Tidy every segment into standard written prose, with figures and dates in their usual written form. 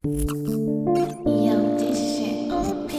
Yo, this shit OP.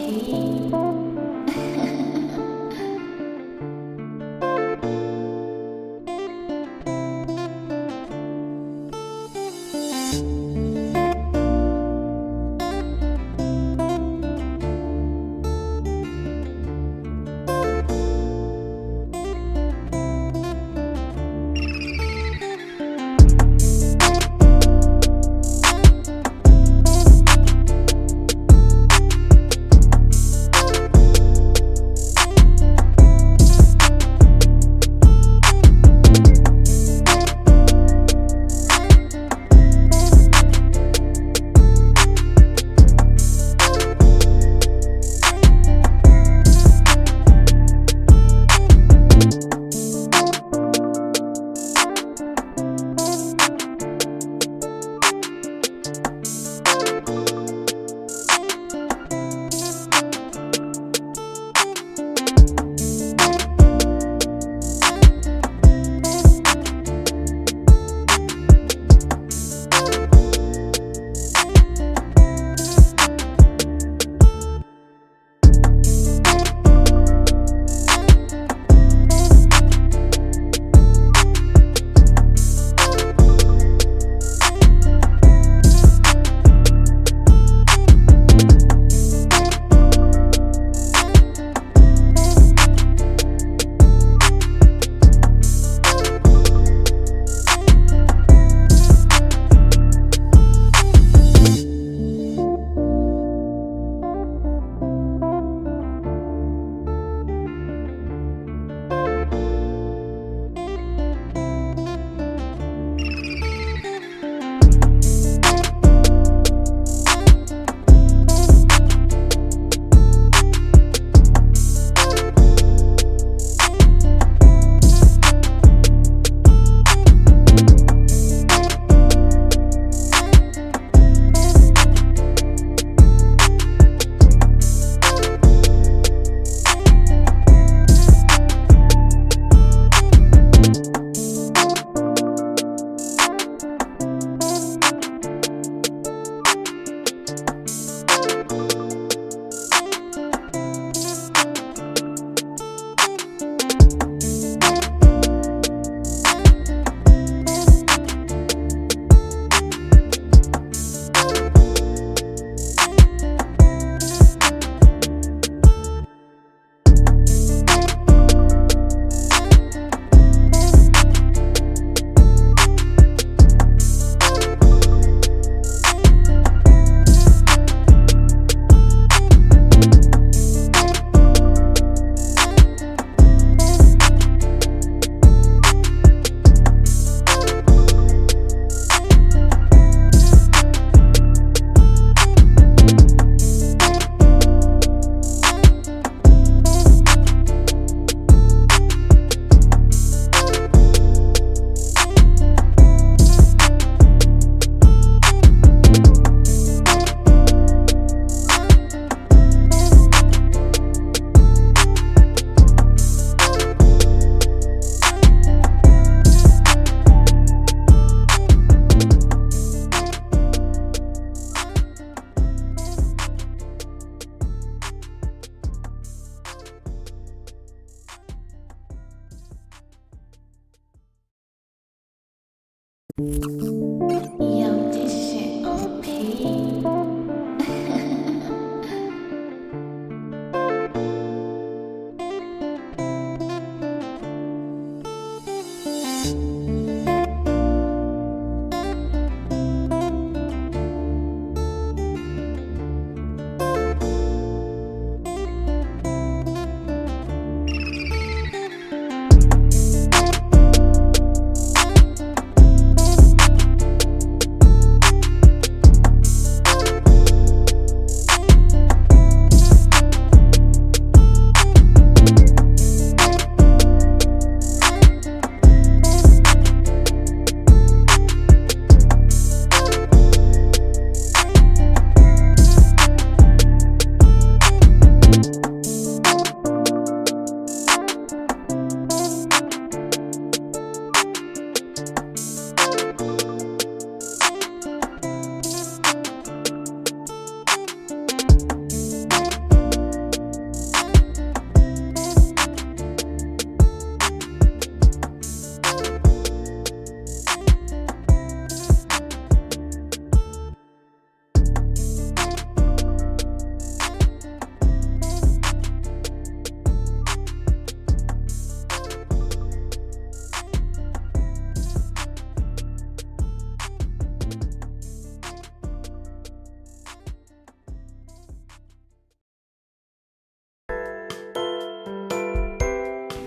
Yo, this shit OP.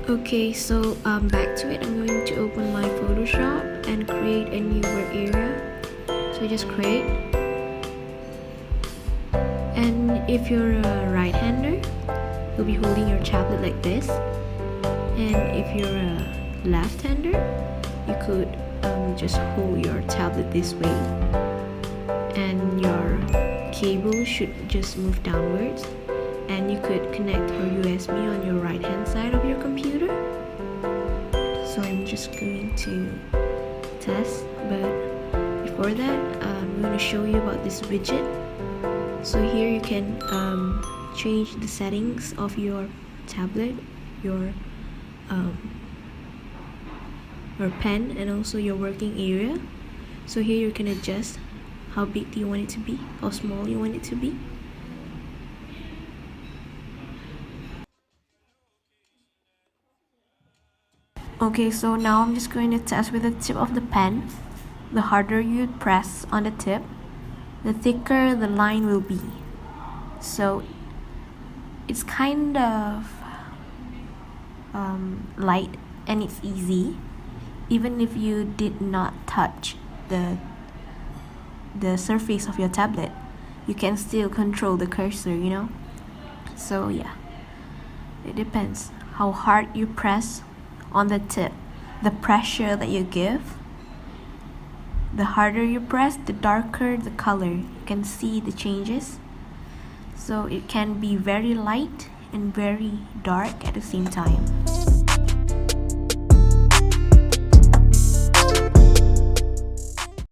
Okay, so back to it. I'm going to open my Photoshop and create a new work area. So just create. And if you're a right-hander, you'll be holding your tablet like this. And if you're a left-hander, you could just hold your tablet this way. And your cable should just move downwards. And you could connect your USB on your right hand side of your computer. So I'm just going to test, but before that I'm going to show you about this widget. So here you can change the settings of your tablet, your pen, and also your working area. So here you can adjust how big do you want it to be, how small you want it to be. Okay, so now I'm just going to test with the tip of the pen. The harder you press on the tip, the thicker the line will be. So it's kind of light and it's easy. Even if you did not touch the surface of your tablet, you can still control the cursor, you know. So yeah, it depends how hard you press on the tip, the pressure that you give. The harder you press, the darker the color. You can see the changes. So it can be very light and very dark at the same time.